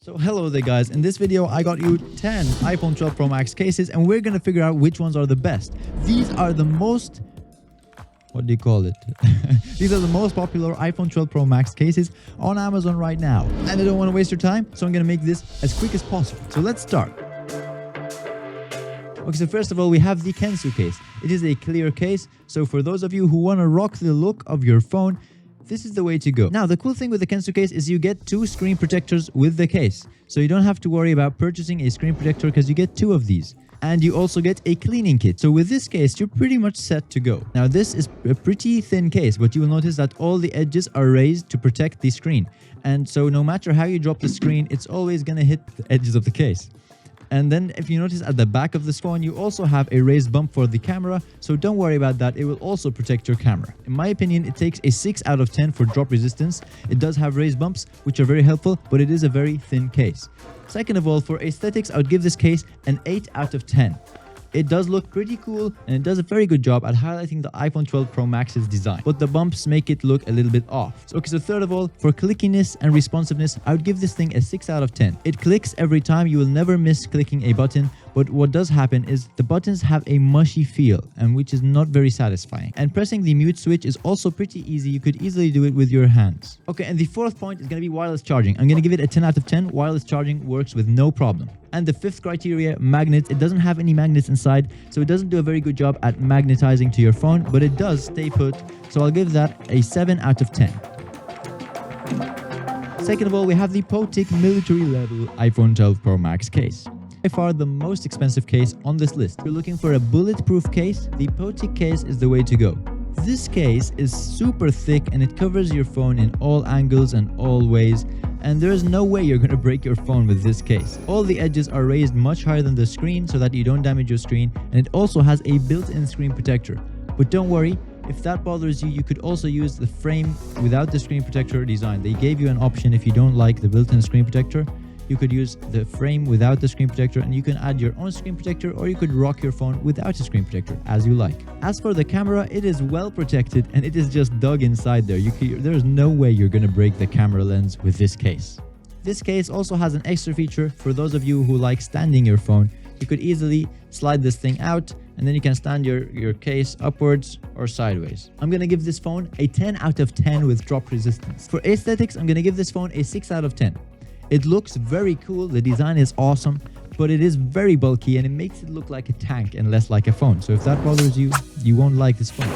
So hello there guys, in this video I got you 10 iPhone 12 Pro Max cases and we're gonna figure out which ones are the best. These are the most... what do you call it? These are the most popular iPhone 12 Pro Max cases on Amazon right now. And I don't want to waste your time, so I'm gonna make this as quick as possible. So let's start. Okay, so first of all, we have the Kensou Case. It is a clear case, so for those of you who want to rock the look of your phone, this is the way to go. Now, the cool thing with the Kensou Case is you get 2 screen protectors with the case. So you don't have to worry about purchasing a screen protector because you get 2 of these. And you also get a cleaning kit. So with this case, you're pretty much set to go. Now, this is a pretty thin case, but you will notice that all the edges are raised to protect the screen. And so no matter how you drop the screen, it's always going to hit the edges of the case. And then if you notice at the back of this phone, you also have a raised bump for the camera. So don't worry about that. It will also protect your camera. In my opinion, it takes a 6 out of 10 for drop resistance. It does have raised bumps, which are very helpful, but it is a very thin case. Second of all, for aesthetics, I would give this case an 8 out of 10. It does look pretty cool and it does a very good job at highlighting the iPhone 12 Pro Max's design, but the bumps make it look a little bit off. So third of all, for clickiness and responsiveness, I would give this thing a 6 out of 10. It clicks every time. You will never miss clicking a button, but what does happen is the buttons have a mushy feel, and which is not very satisfying. And pressing the mute switch is also pretty easy. You could easily do it with your hands. Okay, and the fourth point is going to be wireless charging. I'm going to give it a 10 out of 10. Wireless charging works with no problem. And the fifth criteria, magnets. It doesn't have any magnets inside, so it doesn't do a very good job at magnetizing to your phone, but it does stay put. So I'll give that a 7 out of 10. Second of all, we have the Poetic military level iPhone 12 Pro Max case. By far the most expensive case on this list. If you're looking for a bulletproof case, the Poetic case is the way to go. This case is super thick and it covers your phone in all angles and all ways, and there is no way you're going to break your phone with this case. All the edges are raised much higher than the screen so that you don't damage your screen, and it also has a built-in screen protector. But don't worry, if that bothers you, you could also use the frame without the screen protector design. They gave you an option if you don't like the built-in screen protector. You could use the frame without the screen protector, and you can add your own screen protector, or you could rock your phone without a screen protector, as you like. As for the camera, it is well protected and it is just dug inside there. There's no way you're going to break the camera lens with this case. This case also has an extra feature for those of you who like standing your phone. You could easily slide this thing out, and then you can stand your case upwards or sideways. I'm going to give this phone a 10 out of 10 with drop resistance. For aesthetics, I'm going to give this phone a 6 out of 10. It looks very cool, the design is awesome, but it is very bulky and it makes it look like a tank and less like a phone. So if that bothers you, you won't like this phone.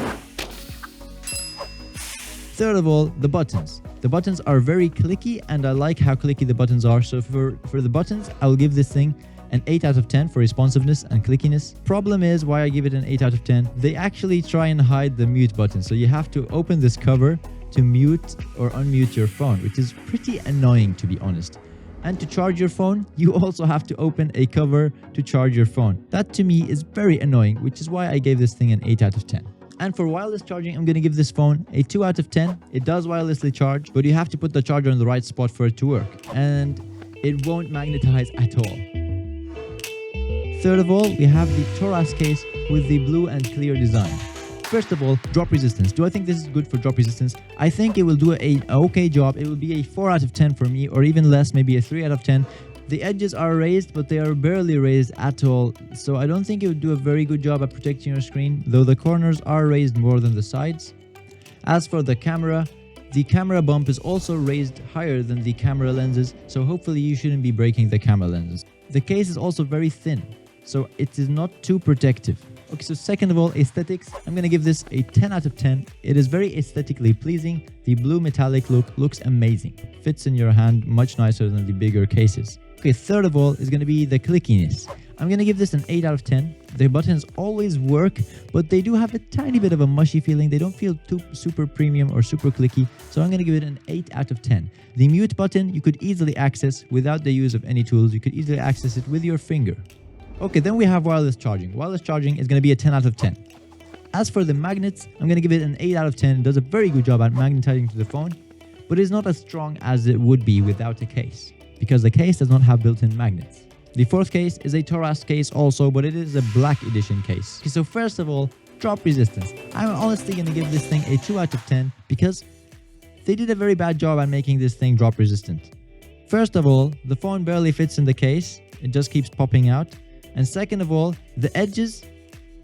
Third of all, the buttons. The buttons are very clicky and I like how clicky the buttons are. So for the buttons, I'll give this thing an 8 out of 10 for responsiveness and clickiness. Problem is why I give it an 8 out of 10. They actually try and hide the mute button. So you have to open this cover to mute or unmute your phone, which is pretty annoying to be honest. And to charge your phone, you also have to open a cover to charge your phone. That to me is very annoying, which is why I gave this thing an 8 out of 10. And for wireless charging, I'm going to give this phone a 2 out of 10. It does wirelessly charge, but you have to put the charger in the right spot for it to work. And it won't magnetize at all. Third of all, we have the Torras Case with the blue and clear design. First of all, drop resistance. Do I think this is good for drop resistance? I think it will do an okay job. It will be a 4 out of 10 for me, or even less, maybe a 3 out of 10. The edges are raised, but they are barely raised at all. So I don't think it would do a very good job at protecting your screen, though the corners are raised more than the sides. As for the camera bump is also raised higher than the camera lenses, so hopefully you shouldn't be breaking the camera lenses. The case is also very thin, so it is not too protective. Okay, so second of all, aesthetics. I'm going to give this a 10 out of 10. It is very aesthetically pleasing. The blue metallic look looks amazing. Fits in your hand much nicer than the bigger cases. Okay, third of all is going to be the clickiness. I'm going to give this an 8 out of 10. The buttons always work, but they do have a tiny bit of a mushy feeling. They don't feel too super premium or super clicky, so I'm going to give it an 8 out of 10. The mute button you could easily access without the use of any tools. You could easily access it with your finger. Okay, then we have wireless charging. Wireless charging is going to be a 10 out of 10. As for the magnets, I'm going to give it an 8 out of 10. It does a very good job at magnetizing to the phone, but it's not as strong as it would be without a case, because the case does not have built-in magnets. The fourth case is a Torras case also, but it is a black edition case. Okay, so first of all, drop resistance. I'm honestly going to give this thing a 2 out of 10 because they did a very bad job at making this thing drop resistant. First of all, the phone barely fits in the case. It just keeps popping out. And second of all, the edges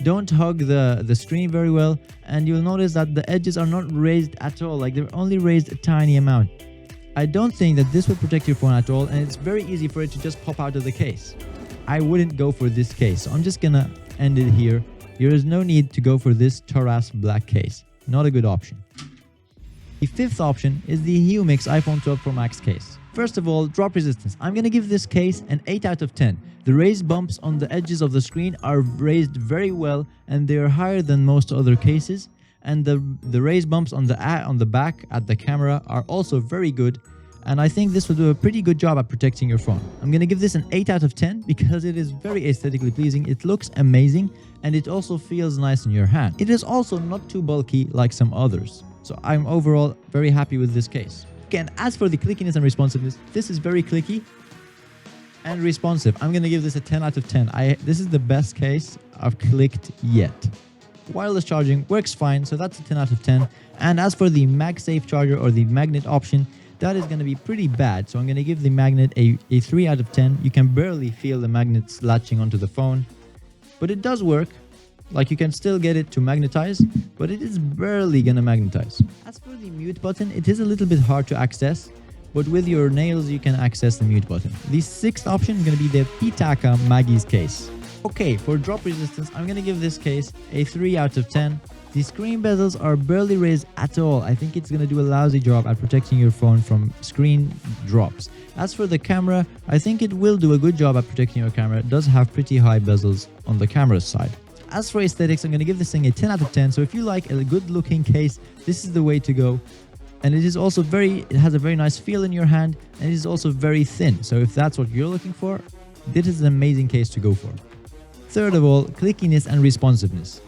don't hug the screen very well, and you'll notice that the edges are not raised at all, like they're only raised a tiny amount. I don't think that this will protect your phone at all, and it's very easy for it to just pop out of the case. I wouldn't go for this case, so I'm just gonna end it here. There is no need to go for this Torras black case. Not a good option. The fifth option is the Humix iPhone 12 Pro Max case. First of all, drop resistance. I'm gonna give this case an 8 out of 10. The raised bumps on the edges of the screen are raised very well, and they are higher than most other cases. And the raised bumps on the back at the camera are also very good. And I think this will do a pretty good job at protecting your phone. I'm gonna give this an 8 out of 10 because it is very aesthetically pleasing. It looks amazing, and it also feels nice in your hand. It is also not too bulky like some others. So I'm overall very happy with this case. Again, as for the clickiness and responsiveness, this is very clicky and responsive. I'm gonna give this a 10 out of 10. This is the best case I've clicked yet. Wireless charging works fine, so that's a 10 out of 10. And as for the MagSafe charger or the magnet option, that is gonna be pretty bad. So I'm gonna give the magnet a 3 out of 10. You can barely feel the magnets latching onto the phone, but it does work. Like, you can still get it to magnetize, but it is barely gonna magnetize. As for the mute button, it is a little bit hard to access, but with your nails you can access the mute button. The sixth option is gonna be the Pitaka Magiz Case. Okay, for drop resistance, I'm gonna give this case a 3 out of 10. The screen bezels are barely raised at all. I think it's gonna do a lousy job at protecting your phone from screen drops. As for the camera, I think it will do a good job at protecting your camera. It does have pretty high bezels on the camera side. As for aesthetics, I'm going to give this thing a 10 out of 10. So if you like a good looking case, this is the way to go. And it is also it has a very nice feel in your hand, and it is also very thin. So if that's what you're looking for, this is an amazing case to go for. Third of all, clickiness and responsiveness.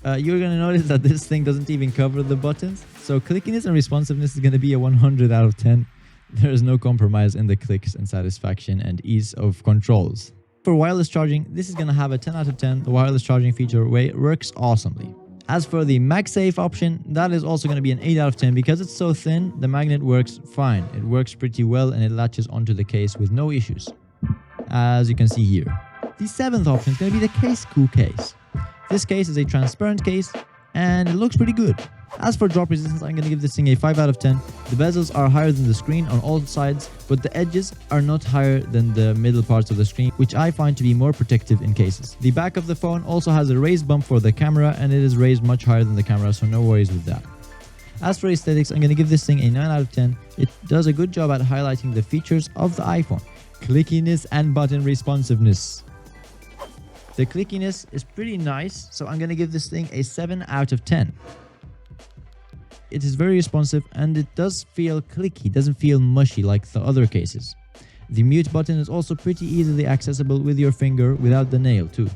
You're going to notice that this thing doesn't even cover the buttons. So clickiness and responsiveness is going to be a 100 out of 10. There is no compromise in the clicks and satisfaction and ease of controls. For wireless charging, this is going to have a 10 out of 10. The wireless charging feature works awesomely. As for the MagSafe option, that is also going to be an 8 out of 10 because it's so thin, the magnet works fine. It works pretty well, and it latches onto the case with no issues, as you can see here. The seventh option is going to be the Casekoo Case. This case is a transparent case, and it looks pretty good. As for drop resistance, I'm going to give this thing a 5 out of 10. The bezels are higher than the screen on all sides, but the edges are not higher than the middle parts of the screen, which I find to be more protective in cases. The back of the phone also has a raised bump for the camera, and it is raised much higher than the camera, so no worries with that. As for aesthetics, I'm going to give this thing a 9 out of 10. It does a good job at highlighting the features of the iPhone. Clickiness and button responsiveness. The clickiness is pretty nice, so I'm going to give this thing a 7 out of 10. It is very responsive, and it does feel clicky. It doesn't feel mushy like the other cases. The mute button is also pretty easily accessible with your finger without the nail too.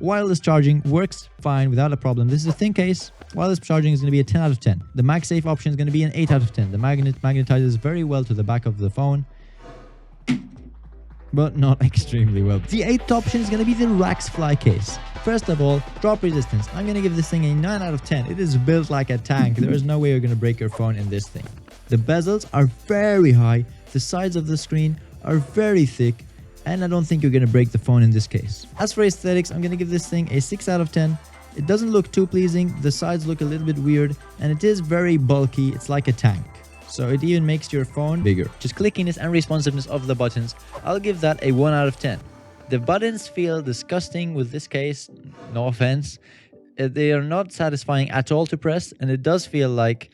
Wireless charging works fine without a problem. This is a thin case. Wireless charging is going to be a 10 out of 10. The MagSafe option is going to be an 8 out of 10. The magnet magnetizes very well to the back of the phone, but not extremely well. The 8th option is going to be the Raxfly Case. First of all, drop resistance. I'm going to give this thing a 9 out of 10. It is built like a tank. There is no way you're going to break your phone in this thing. The bezels are very high. The sides of the screen are very thick, and I don't think you're going to break the phone in this case. As for aesthetics, I'm going to give this thing a 6 out of 10. It doesn't look too pleasing. The sides look a little bit weird, and it is very bulky. It's like a tank. So it even makes your phone bigger. Just clickiness and responsiveness of the buttons, I'll give that a 1 out of 10. The buttons feel disgusting with this case, no offense. They are not satisfying at all to press, and it does feel like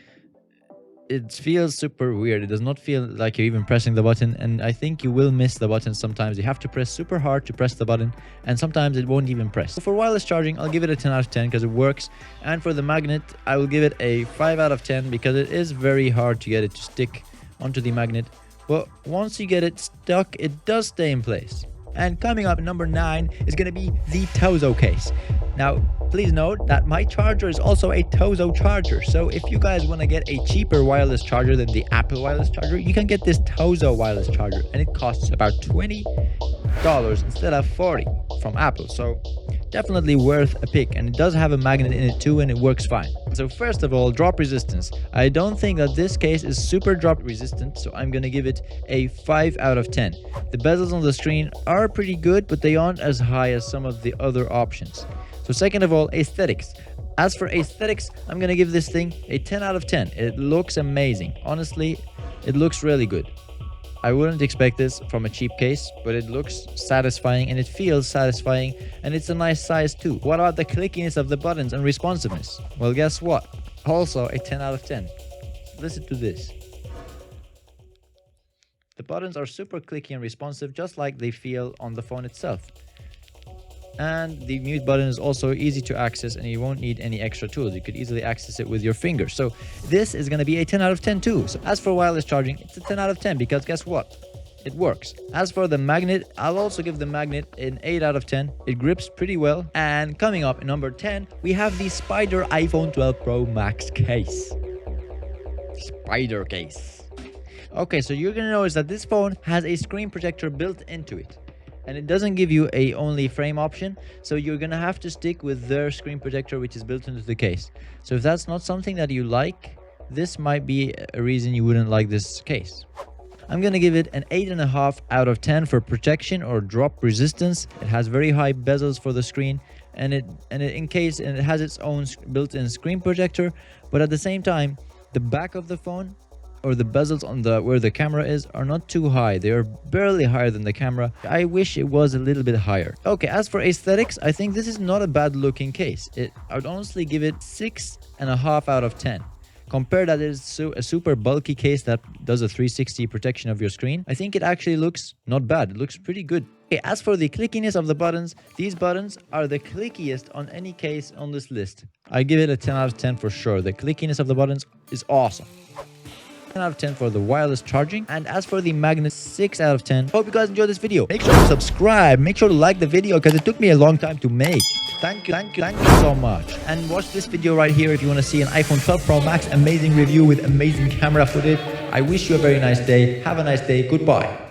it feels super weird. It does not feel like you're even pressing the button, and I think you will miss the button sometimes. You have to press super hard to press the button, and sometimes it won't even press. For wireless charging, I'll give it a 10 out of 10 because it works. And for the magnet, I will give it a 5 out of 10 because it is very hard to get it to stick onto the magnet. But once you get it stuck, it does stay in place. And coming up, number 9 is going to be the Tozo Case. Now, please note that my charger is also a Tozo charger. So if you guys want to get a cheaper wireless charger than the Apple wireless charger, you can get this Tozo wireless charger, and it costs about $20 instead of $40 from Apple. So definitely worth a pick, and it does have a magnet in it too, and it works fine. So first of all, drop resistance. I don't think that this case is super drop resistant, so I'm gonna give it a 5 out of 10. The bezels on the screen are pretty good, but they aren't as high as some of the other options. So second of all, aesthetics. As for aesthetics, I'm gonna give this thing a 10 out of 10. It looks amazing. Honestly, it looks really good. I wouldn't expect this from a cheap case, but it looks satisfying and it feels satisfying, and it's a nice size too. What about the clickiness of the buttons and responsiveness? Well, guess what? Also a 10 out of 10. Listen to this. The buttons are super clicky and responsive, just like they feel on the phone itself. And the mute button is also easy to access, and you won't need any extra tools. You could easily access it with your fingers. So this is going to be a 10 out of 10 too. So as for wireless charging, it's a 10 out of 10 because guess what? It works. As for the magnet, I'll also give the magnet an 8 out of 10. It grips pretty well. And coming up in number 10, we have the Spider iPhone 12 Pro Max Case. Spider Case. Okay, so you're going to notice that this phone has a screen protector built into it. And it doesn't give you a only frame option, so you're gonna have to stick with their screen protector, which is built into the case. So if that's not something that you like, this might be a reason you wouldn't like this case. I'm gonna give it an 8.5 out of 10 for protection or drop resistance. It has very high bezels for the screen, and it has its own built-in screen protector, but at the same time, the back of the phone or the bezels on where the camera is are not too high. They are barely higher than the camera. I wish it was a little bit higher. Okay, as for aesthetics, I think this is not a bad looking case. I would honestly give it 6.5 out of 10. Compare that is a super bulky case that does a 360 protection of your screen. I think it actually looks not bad. It looks pretty good. Okay, as for the clickiness of the buttons, these buttons are the clickiest on any case on this list. I give it a 10 out of 10 for sure. The clickiness of the buttons is awesome. 10 out of 10 for the wireless charging, and as for the magnet, 6 out of 10. Hope you guys enjoyed this video. Make sure to subscribe, make sure to like the video because it took me a long time to make. Thank you so much. And watch this video right here if you want to see an iPhone 12 Pro Max amazing review with amazing camera footage. I wish you a very nice day. Have a nice day. Goodbye.